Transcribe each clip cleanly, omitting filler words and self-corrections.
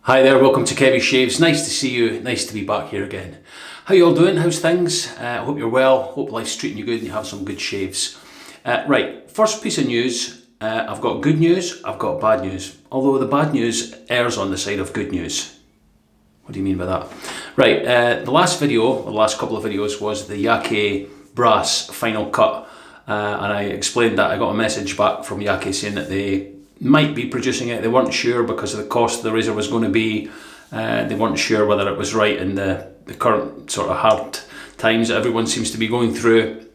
Hi there, welcome to Kevy Shaves. Nice to see you, nice to be back here again. How you all doing? How's things? I hope you're well, hope life's treating you good and you have some good shaves. Right, first piece of news, I've got good news, I've got bad news. Although the bad news errs on the side of good news. What do you mean by that? Right, the last couple of videos was the Yaki brass final cut. And I explained that I got a message back from Yaki saying that they might be producing it. They weren't sure because of the cost the razor was going to be. They weren't sure whether it was right in the current sort of hard times that everyone seems to be going through.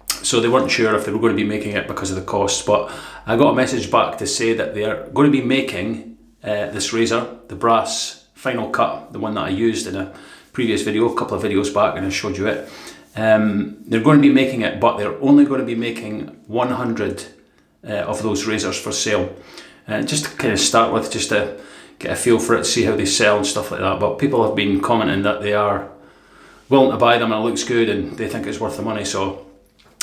So they weren't sure if they were going to be making it because of the cost. But I got a message back to say that they are going to be making this razor, the brass final cut, the one that I used in a previous video, a couple of videos back, and I showed you it. They're going to be making it, but they're only going to be making 100 of those razors for sale. Just to kind of start with, just to get a feel for it, see how they sell and stuff like that. But people have been commenting that they are willing to buy them and it looks good and they think it's worth the money. So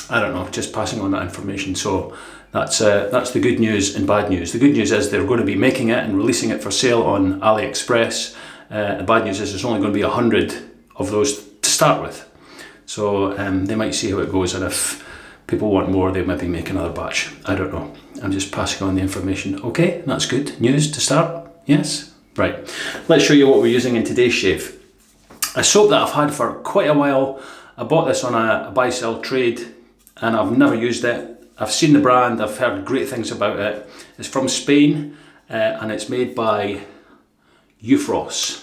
I don't know, just passing on that information. So that's the good news and bad news. The good news is they're going to be making it and releasing it for sale on AliExpress. The bad news is there's only going to be 100 of those to start with. So they might see how it goes, and if people want more, they maybe make another batch. I don't know. I'm just passing on the information. Okay, that's good news to start. Yes? Right. Let's show you what we're using in today's shave. A soap that I've had for quite a while. I bought this on a buy-sell trade and I've never used it. I've seen the brand, I've heard great things about it. It's from Spain and it's made by Eufros.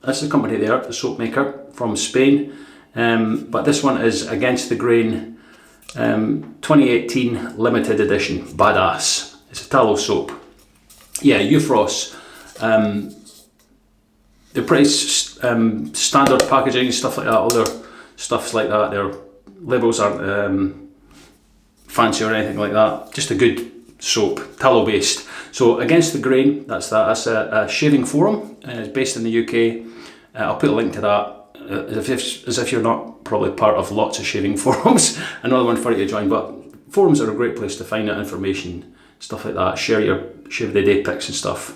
That's the company there, the soap maker from Spain. But this one is Against the Grain 2018 limited edition. Badass. It's a tallow soap. Yeah, Eufros. They're pretty standard packaging and stuff like that. All their stuff's like that. Their labels aren't fancy or anything like that. Just a good soap, tallow based. So Against the Grain, that's a shaving forum. It's based in the UK. I'll put a link to that. As if you're not probably part of lots of shaving forums, another one for you to join. But forums are a great place to find out information, stuff like that. Share your shave of the day pics and stuff.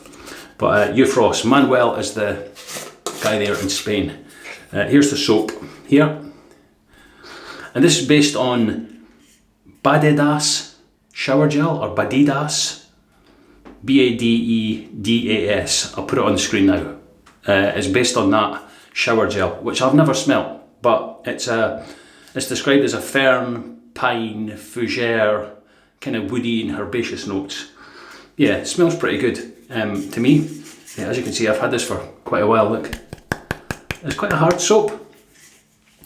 But Eufros, Manuel is the guy there in Spain. Here's the soap here, and this is based on Badedas shower gel, or Badedas, Badedas. I'll put it on the screen now. It's based on that shower gel, which I've never smelt, but it's described as a fern, pine, fougere, kind of woody and herbaceous notes. Yeah, it smells pretty good to me. Yeah, as you can see, I've had this for quite a while. Look, it's quite a hard soap,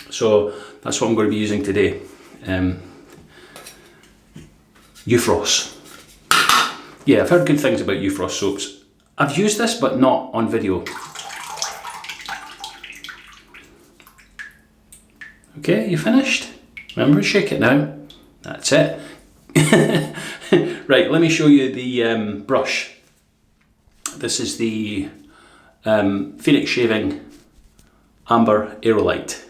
so that's what I'm going to be using today. Eufros. Yeah, I've heard good things about Eufros soaps. I've used this, but not on video. Okay, you finished? Remember, shake it now. That's it. Right, let me show you the brush. This is the Phoenix Shaving Amber Aerolite.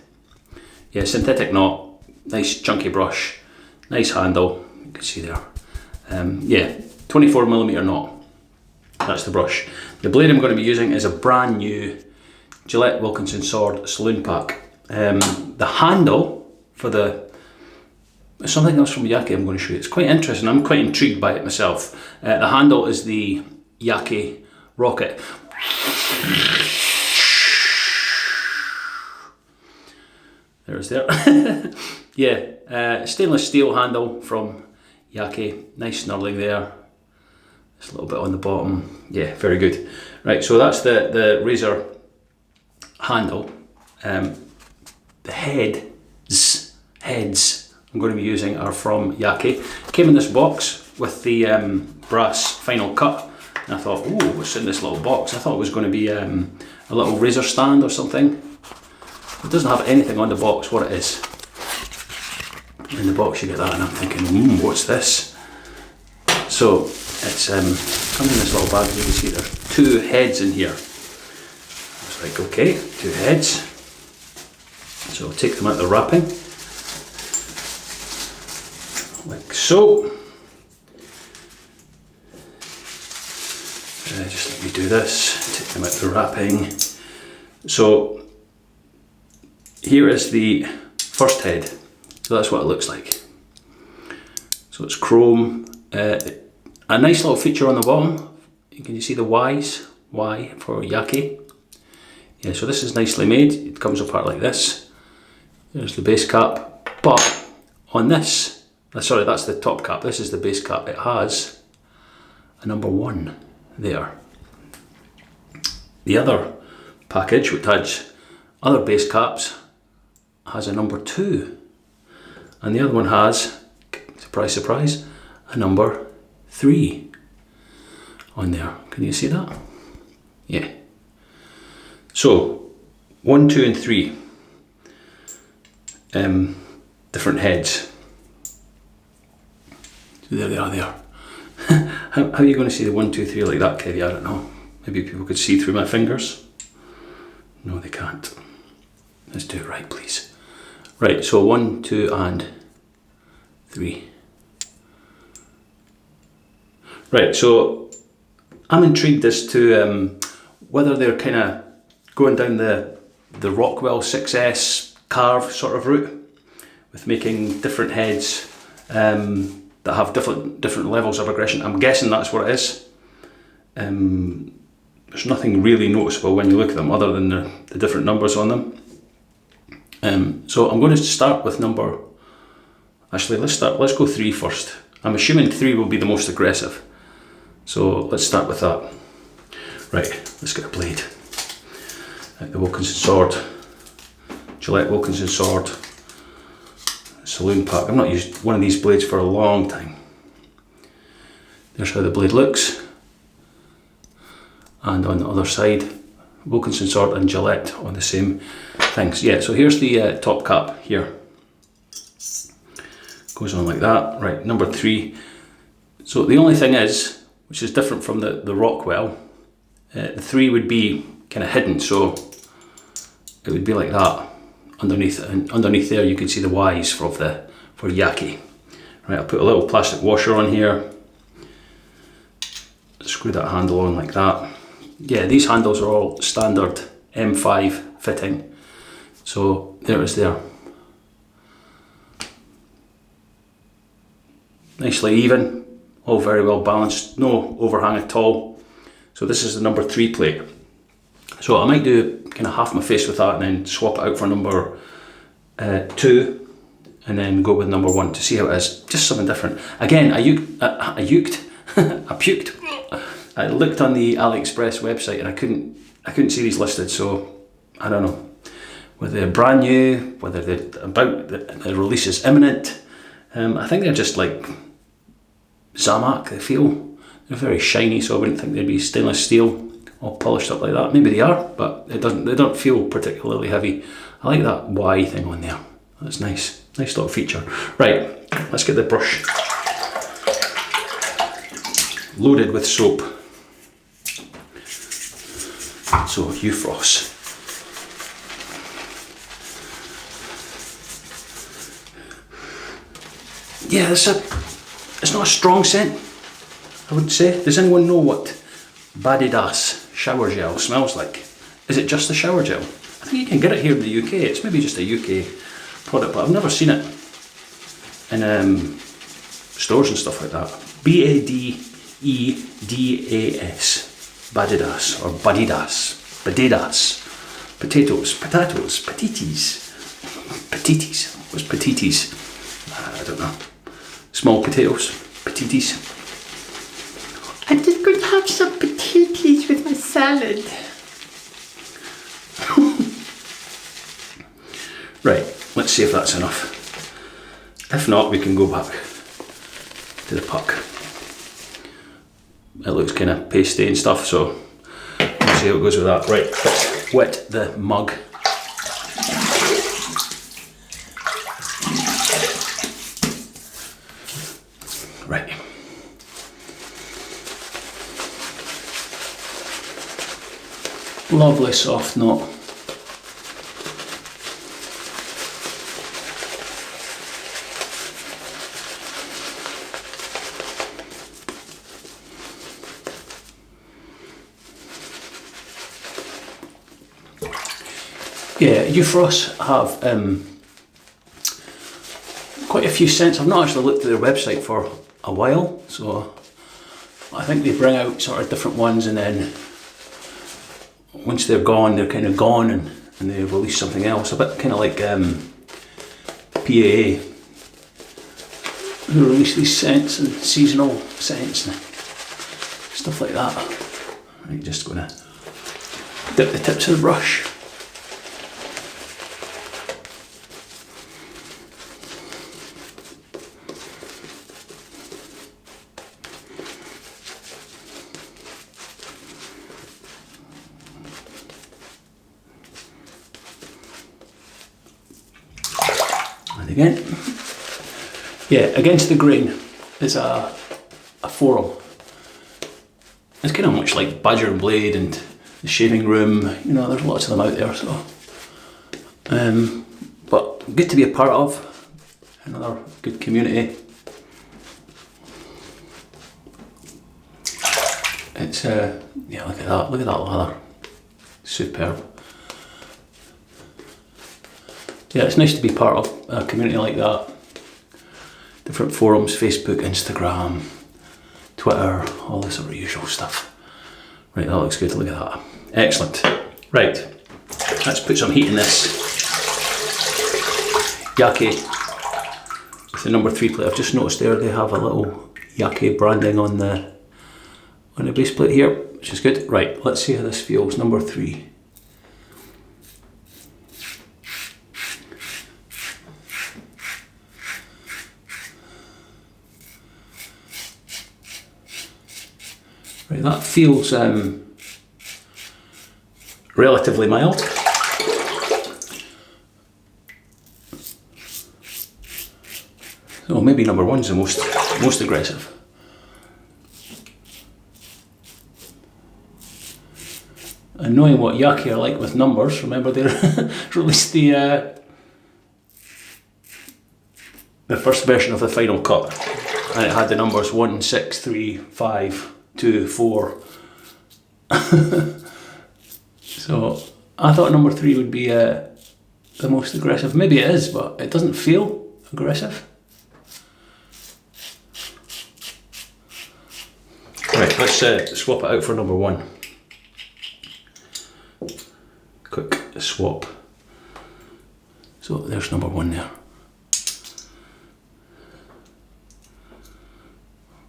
Yeah, synthetic knot, nice chunky brush, nice handle, you can see there. Yeah, 24mm knot, that's the brush. The blade I'm going to be using is a brand new Gillette Wilkinson Sword Saloon Pack. The handle for something else from Yaki I'm going to show you. It's quite interesting, I'm quite intrigued by it myself. The handle is the Yaki Rocket. There's there. Yeah, stainless steel handle from Yaki. Nice knurling there. Just a little bit on the bottom. Yeah, very good. Right, so that's the razor handle. The heads I'm going to be using are from Yaki. Came in this box with the brass final cut, and I thought, oh, what's in this little box? I thought it was going to be a little razor stand or something. It doesn't have anything on the box what it is. In the box you get that, and I'm thinking, what's this? So it's comes in this little bag. You can see there's 2 heads in here. I was like, okay, 2 heads. So I'll take them out of the wrapping, like so. Just let me do this, take them out the wrapping. So here is the first head. So that's what it looks like. So it's chrome. A nice little feature on the bottom. Can you see the Y's? Y for Yaki. Yeah, so this is nicely made. It comes apart like this. There's the base cap. But on this, sorry, that's the top cap. This is the base cap. It has a number 1 there. The other package, which has other base caps, has a number 2. And the other one has, surprise, surprise, a number 3 on there. Can you see that? Yeah. So 1, 2 and 3 different heads. So there they are there. How are you going to see the 1, 2, 3 like that, Kevy? I don't know. Maybe people could see through my fingers. No, they can't. Let's do it right, please. Right, so 1, 2 and 3. Right, so I'm intrigued as to whether they're kind of going down the Rockwell 6S carve sort of route with making different heads that have different levels of aggression. I'm guessing that's what it is. There's nothing really noticeable when you look at them other than the different numbers on them. So I'm going to start with number, actually let's go 3 first. I'm assuming 3 will be the most aggressive. So let's start with that. Right, let's get a blade. The Wilkinson sword, Gillette Wilkinson sword, saloon pack. I've not used one of these blades for a long time. There's how the blade looks. And on the other side, Wilkinson sword and Gillette on the same things. Yeah, so here's the top cap here. Goes on like that. Right, number 3. So the only thing is, which is different from the Rockwell, the 3 would be kind of hidden, so it would be like that underneath, and underneath there you can see the Y's for Yaki. Right, I'll put a little plastic washer on here, screw that handle on like that. Yeah, these handles are all standard M5 fitting, so there it is there. Nicely even, all very well balanced, no overhang at all. So this is the number 3 plate. So I might do kind of half my face with that and then swap it out for number 2 and then go with number 1 to see how it is. Just something different. Again, I puked. I looked on the AliExpress website and I couldn't see these listed, so I don't know whether they're brand new, whether they're about the release is imminent. I think they're just like Zamak, they feel. They're very shiny, so I wouldn't think they'd be stainless steel, all polished up like that. Maybe they are, but they don't feel particularly heavy. I like that Y thing on there. That's nice. Nice little feature. Right, let's get the brush loaded with soap. So, Eufros. Yeah, it's not a strong scent, I would say. Does anyone know what Badidas shower gel smells like? Is it just a shower gel? I think you can get it here in the UK. It's maybe just a UK product, but I've never seen it in stores and stuff like that. Badedas. Badidas or Badidas. Potatoes. Pataties. What's pataties? I don't know. Small potatoes. Pataties. I'm just going to have some potatoes with my salad. Right, let's see if that's enough. If not, we can go back to the puck. It looks kind of pasty and stuff, so we'll see how it goes with that. Right, let's wet the mug. Right. Lovely soft knot. Yeah, Eufros have quite a few scents. I've not actually looked at their website for a while, so I think they bring out sort of different ones, and then once they're gone, they're kind of gone, and they release something else. A bit kind of like PAA, who release these scents and seasonal scents and stuff like that. I'm just going to dip the tips of the brush. Again, yeah, Against the Grain is a forum. It's kind of much like Badger and Blade and the Shaving Room. You know, there's lots of them out there. So, but good to be a part of. Another good community. It's yeah, look at that lather, superb. Yeah, it's nice to be part of a community like that. Different forums, Facebook, Instagram, Twitter, all this sort of usual stuff. Right, that looks good, look at that. Excellent. Right, let's put some heat in this. Yaki with the number 3 plate. I've just noticed there they have a little Yaki branding on the base plate here, which is good. Right, let's see how this feels, number 3. Right, that feels relatively mild. So maybe number 1's the most aggressive. And knowing what Yaki are like with numbers, remember they released the first version of the final cut, and it had the numbers 1, 6, 3, 5. 2, 4. So I thought number 3 would be the most aggressive. Maybe it is, but it doesn't feel aggressive. Right, let's swap it out for number 1. Quick swap. So there's number 1 there.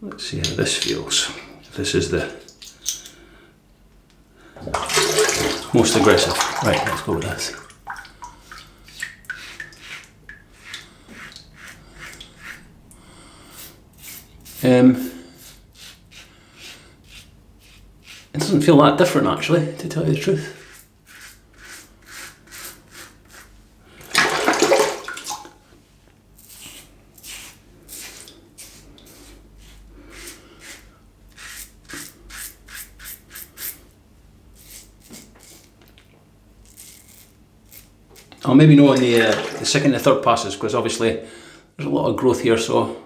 Let's see how this feels. This is the most aggressive. Right, let's go with this. It doesn't feel that different actually, to tell you the truth. I'll maybe know on the second and third passes, because obviously there's a lot of growth here, so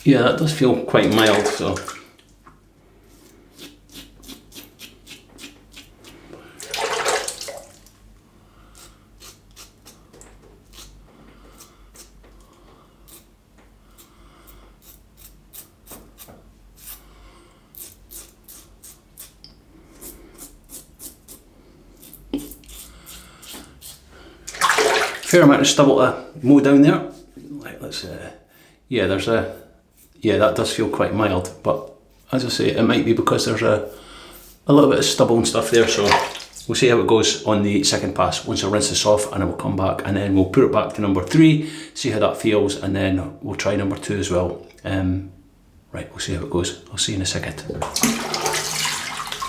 yeah, that does feel quite mild, so fair amount of stubble to mow down there. Right, let's yeah, there's yeah, that does feel quite mild, but as I say, it might be because there's a little bit of stubble and stuff there, so we'll see how it goes on the second pass once I rinse this off, and then we'll come back and then we'll put it back to number 3, see how that feels, and then we'll try number 2 as well. Right, we'll see how it goes. I'll see you in a second.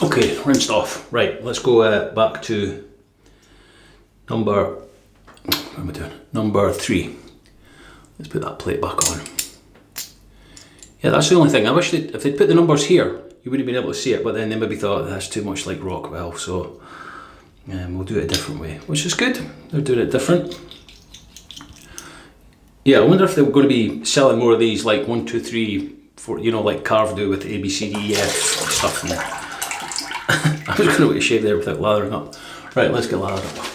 Okay, rinsed off. Right, let's go back to number, what am I doing? Number 3. Let's put that plate back on. Yeah, that's the only thing. I wish if they'd put the numbers here, you wouldn't have been able to see it, but then they maybe thought that's too much like Rockwell, so we'll do it a different way, which is good. They're doing it different. Yeah, I wonder if they're going to be selling more of these, like 1, 2, 3, 4, you know, like Carve do with A, B, C, D, E, F stuff. And I was going to shave there without lathering up. Right, let's get lathered up.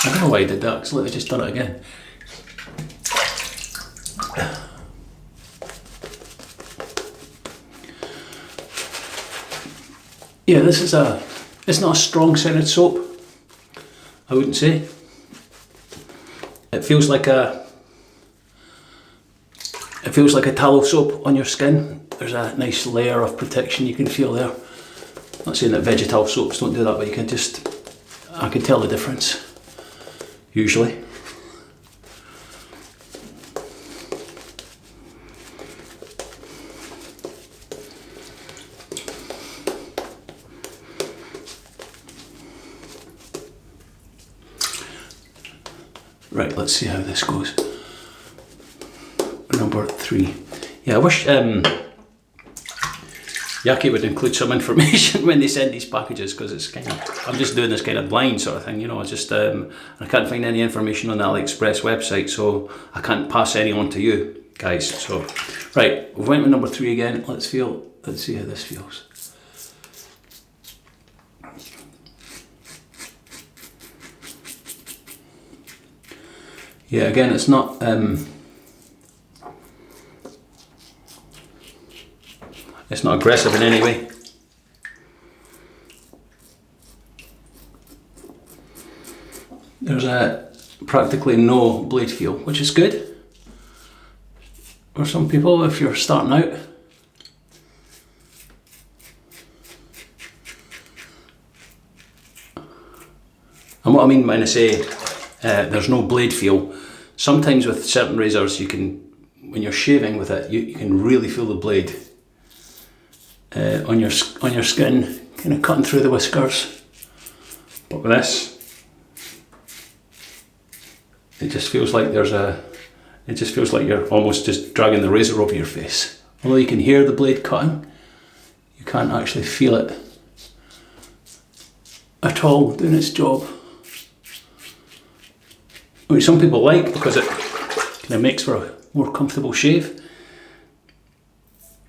I don't know why I did that, because I've just done it again. Yeah, this is it's not a strong scented soap, I wouldn't say. It feels like a tallow soap on your skin. There's a nice layer of protection you can feel there. I'm not saying that vegetal soaps don't do that, but you can just, I can tell the difference, usually. Right, let's see how this goes. Number 3. Yeah, I wish Yaqi would include some information when they send these packages, because it's kind of, I'm just doing this kind of blind sort of thing, you know. It's just I can't find any information on the AliExpress website, so I can't pass any on to you guys. So right, we went with number 3 again. Let's see how this feels. Yeah, again, it's not aggressive in any way. There's practically no blade feel, which is good for some people if you're starting out. And what I mean when I say there's no blade feel, sometimes with certain razors you can, when you're shaving with it, you can really feel the blade on your skin, kind of cutting through the whiskers. But with this, it just feels like you're almost just dragging the razor over your face. Although you can hear the blade cutting, you can't actually feel it at all doing its job. Which some people like, because it kind of makes for a more comfortable shave.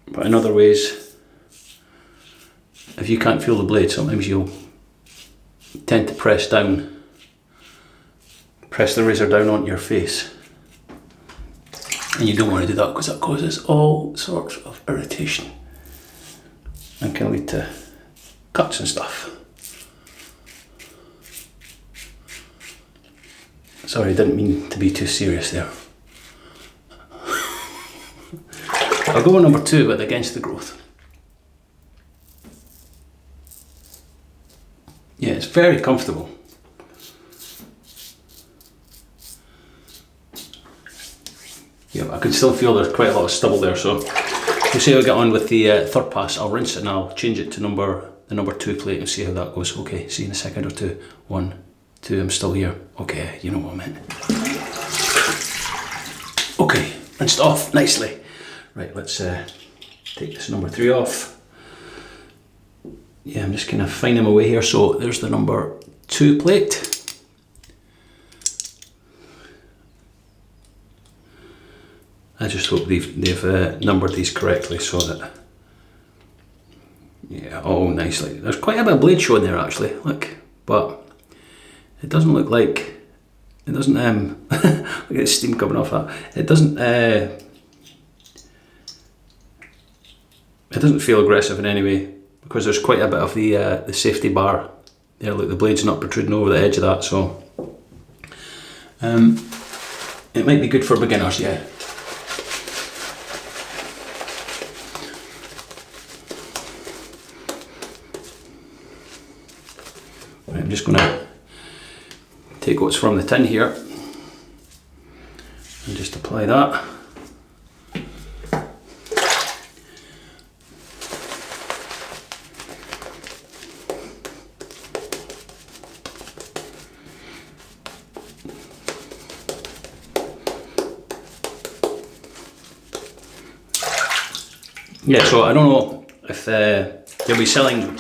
But in other ways, if you can't feel the blade, sometimes you'll tend to press the razor down onto your face. And you don't want to do that, because that causes all sorts of irritation and can lead to cuts and stuff. Sorry, I didn't mean to be too serious there. I'll go with number 2 with Against the Growth. Yeah, it's very comfortable. Yeah, I can still feel there's quite a lot of stubble there, so we'll see how I get on with the third pass. I'll rinse it and I'll change it to the number 2 plate and see how that goes. Okay, see you in a second or two. 1, 2, I'm still here. Okay, you know what I meant. Okay, rinsed off nicely. Right, let's take this number 3 off. Yeah, I'm just kind of finding my way here. So there's the number 2 plate. I just hope they've numbered these correctly so that, yeah, oh nicely. There's quite a bit of blade showing there actually, look, but it doesn't look like, it doesn't, look at the steam coming off that. It doesn't feel aggressive in any way, because there's quite a bit of the safety bar there. Look, the blade's not protruding over the edge of that, so it might be good for beginners, yeah. Right, I'm just going to take what's from the tin here and just apply that. Yeah, so I don't know if they'll be selling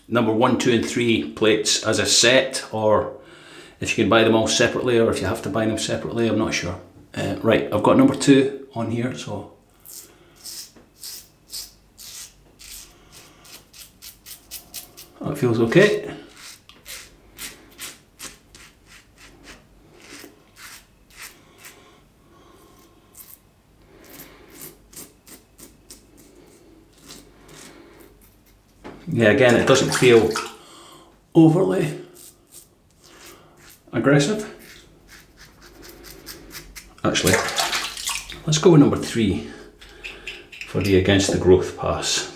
number 1, 2 and 3 plates as a set, or if you can buy them all separately, or if you have to buy them separately, I'm not sure. Right, I've got number 2 on here, so that feels okay. Yeah, again, it doesn't feel overly aggressive. Actually, let's go with number 3 for the against the growth pass.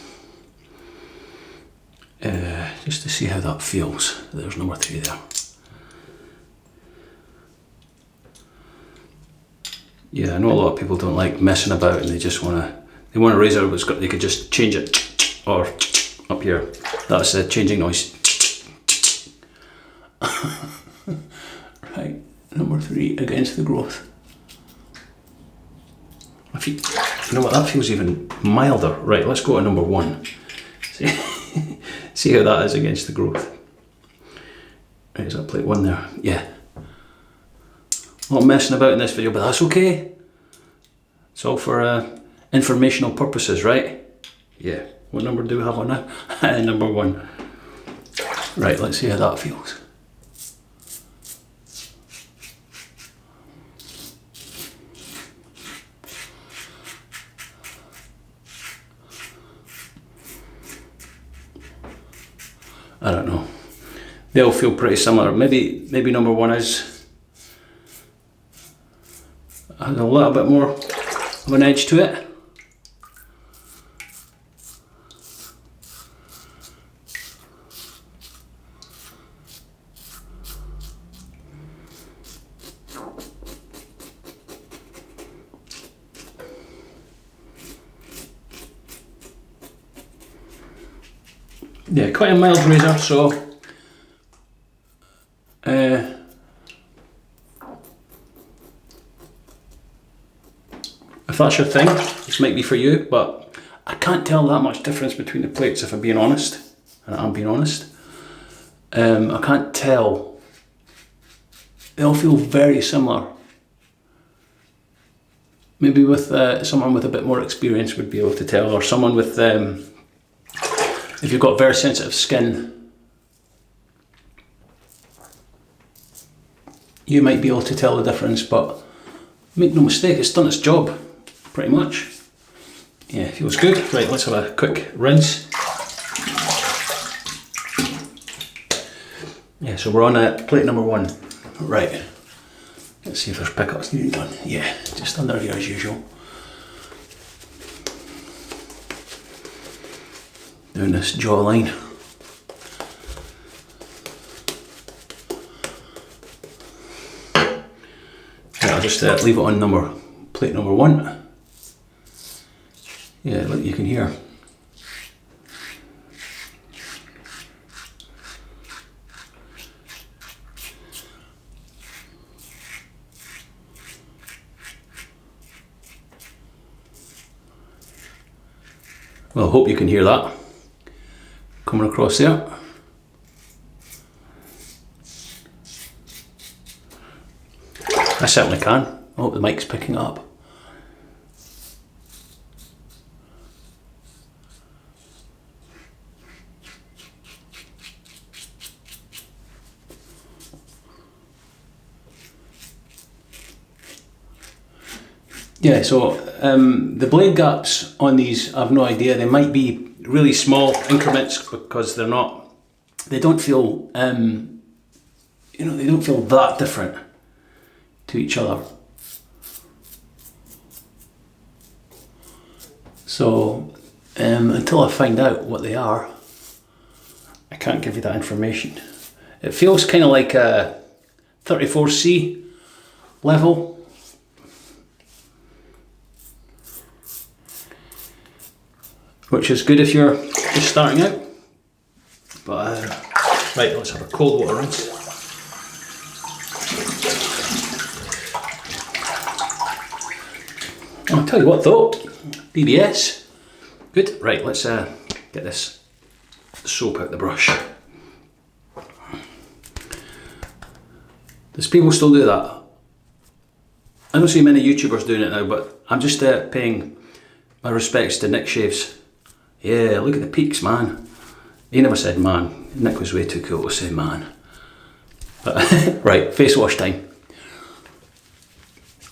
Just to see how that feels. There's number 3 there. Yeah, I know a lot of people don't like messing about and they just want a razor that's got, they could just change it, or up here. That's a changing noise. Right, number 3 against the growth. You know what, that feels even milder. Right, let's go to number 1. See how that is against the growth. Right, is that plate 1 there? Yeah. A lot of messing about in this video, but that's okay. It's all for informational purposes, right? Yeah. What number do we have on now? Number 1. Right, let's see how that feels. I don't know. They all feel pretty similar. Maybe number 1 has a little bit more of an edge to it. Yeah, quite a mild razor, so if that's your thing, this might be for you, but I can't tell that much difference between the plates if I'm being honest, and I'm being honest. I can't tell. They all feel very similar. Maybe with someone with a bit more experience would be able to tell, or someone with if you've got very sensitive skin, you might be able to tell the difference, but make no mistake, it's done its job, pretty much. Yeah, feels good. Right, let's have a quick rinse. Yeah, so we're on plate number 1. Right, let's see if there's pickups needed done. Yeah, just under here as usual. Doing this jawline. Yeah, I'll just leave it on plate number 1. Yeah, like you can hear. Well, I hope you can hear that coming across there. I certainly can. I hope the mic's picking it up. Yeah, so the blade gaps on these, I've no idea. They might be really small increments because they don't feel, they don't feel that different to each other. So until I find out what they are, I can't give you that information. It feels kind of like a 34C level. Which is good if you're just starting out. But right, let's have a cold water rinse. I'll tell you what though, BBS, good. Right, let's get this soap out the brush. Does people still do that? I don't see many YouTubers doing it now, but I'm just paying my respects to Nick Shaves. Yeah, look at the peaks, man. He never said man. Nick was way too cool to say man. But right, face wash time.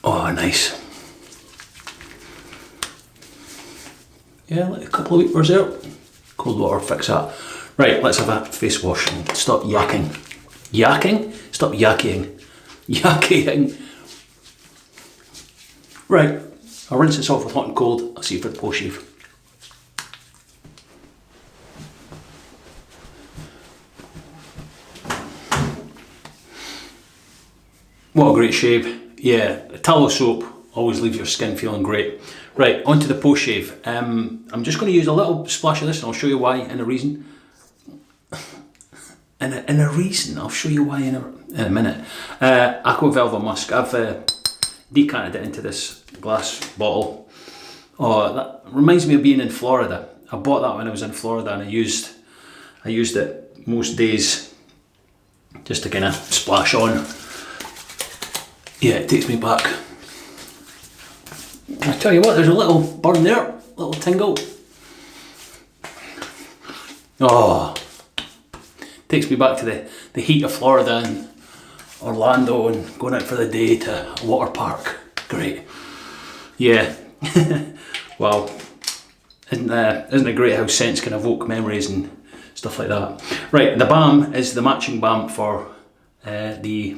Oh, nice. Yeah, like a couple of weeks there. Cold water, fix that. Right, let's have a face wash and stop yakking. Yakking? Stop yakking. Yakking. Right, I'll rinse this off with hot and cold. I'll see you for the post shave. What a great shave. Yeah, tallow soap always leaves your skin feeling great. Right, onto the post shave. I'm just going to use a little splash of this and I'll show you why in a reason. In a reason, I'll show you why in a minute. Aqua Velva Musk. I've decanted it into this glass bottle. Oh, that reminds me of being in Florida. I bought that when I was in Florida and I used it most days just to kind of splash on. Yeah, it takes me back. I tell you what, there's a little burn there, little tingle. Oh, takes me back to the heat of Florida and Orlando and going out for the day to a water park. Great. Yeah. Wow. Isn't it great how scents can evoke memories and stuff like that? Right, the balm is the matching balm for the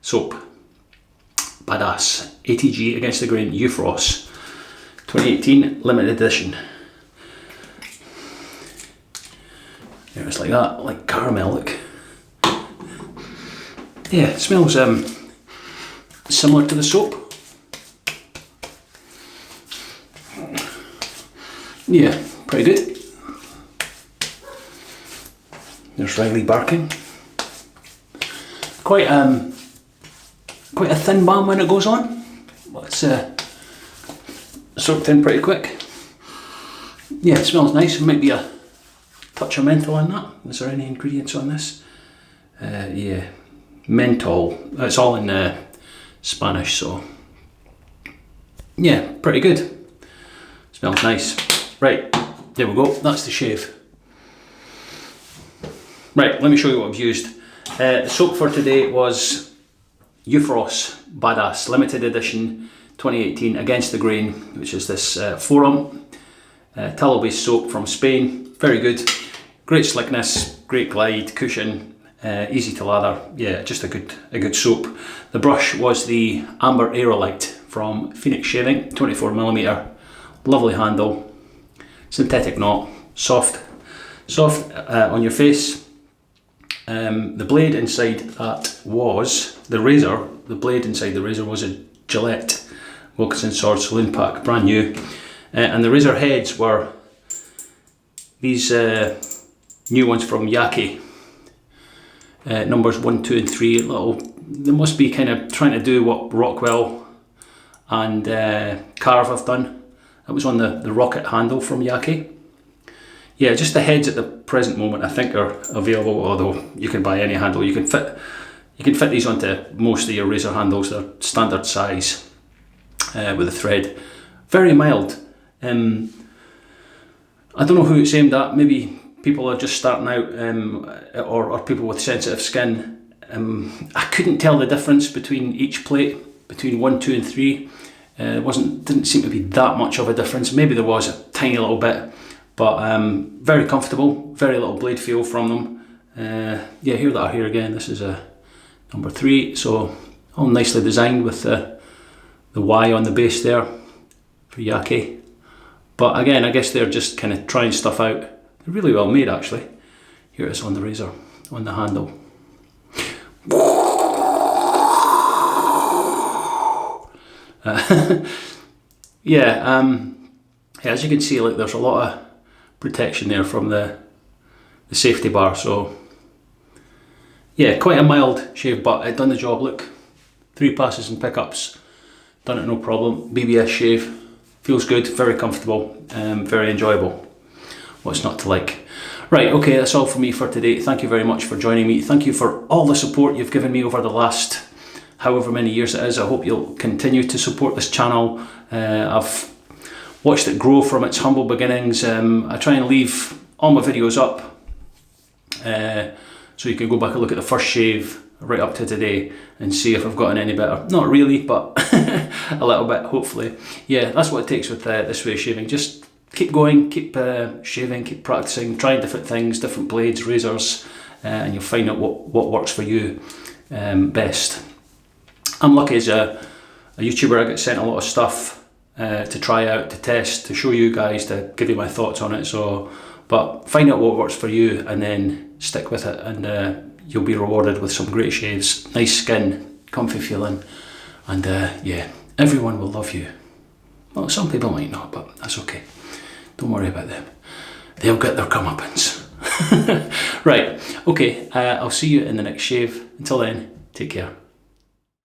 soap. Badass. ATG Against the Grain Eufros 2018 limited edition. There, it's like that, like caramel, look. Yeah, it smells similar to the soap. Yeah, pretty good. There's Riley barking. Quite a thin balm when it goes on, but it's soaked in pretty quick. Yeah, it smells nice. Might be a touch of menthol in that. Is there any ingredients on this? Yeah, menthol. It's all in Spanish, so yeah, pretty good. Smells nice. Right, there we go. That's the shave. Right, let me show you what I've used. The soap for today was Eufros Badass Limited Edition 2018 Against the Grain, which is this forum tallow based soap from Spain. Very good, great slickness, great glide, cushion, easy to lather. Yeah, just a good soap. The brush was the Amber Aerolite from Phoenix Shaving, 24mm, lovely handle, synthetic knot, soft on your face. The blade inside that was the razor. The blade inside the razor was a Gillette Wilkinson Sword Saloon Pack, brand new. And the razor heads were these new ones from Yaki. Numbers 1, 2 and 3. They must be kind of trying to do what Rockwell and Carve have done. That was on the rocket handle from Yaki. Yeah, just the heads at the present moment I think are available, although you can buy any handle. You can fit these onto most of your razor handles. They're standard size with a thread. Very mild. I don't know who it's aimed at. Maybe people are just starting out or people with sensitive skin. I couldn't tell the difference between each plate, between 1, 2 and 3. Didn't seem to be that much of a difference. Maybe there was a tiny little bit. But very comfortable, very little blade feel from them. Yeah, here that are here again. This is a number 3, so all nicely designed with the Y on the base there for Yaki. But again, I guess they're just kind of trying stuff out. They're really well made actually. Here it is on the razor, on the handle. Yeah, as you can see, like there's a lot of protection there from the safety bar, so yeah, quite a mild shave, but it done the job. Look, 3 passes and pickups, done it no problem. BBS shave, feels good, very comfortable, very enjoyable. What's not to like? Right, okay, that's all from me for today. Thank you very much for joining me. Thank you for all the support you've given me over the last however many years it is. I hope you'll continue to support this channel. I've watched it grow from its humble beginnings. I try and leave all my videos up so you can go back and look at the first shave right up to today and see if I've gotten any better. Not really, but a little bit, hopefully. Yeah, that's what it takes with this way of shaving. Just keep going, keep shaving, keep practicing, trying different things, different blades, razors, and you'll find out what works for you best. I'm lucky as a YouTuber. I get sent a lot of stuff to try out, to test, to show you guys, to give you my thoughts on it. So, but find out what works for you and then stick with it, and you'll be rewarded with some great shaves, nice skin, comfy feeling, and yeah, everyone will love you. Well, some people might not, but that's okay. Don't worry about them. They'll get their comeuppance. Right, okay, I'll see you in the next shave. Until then, take care.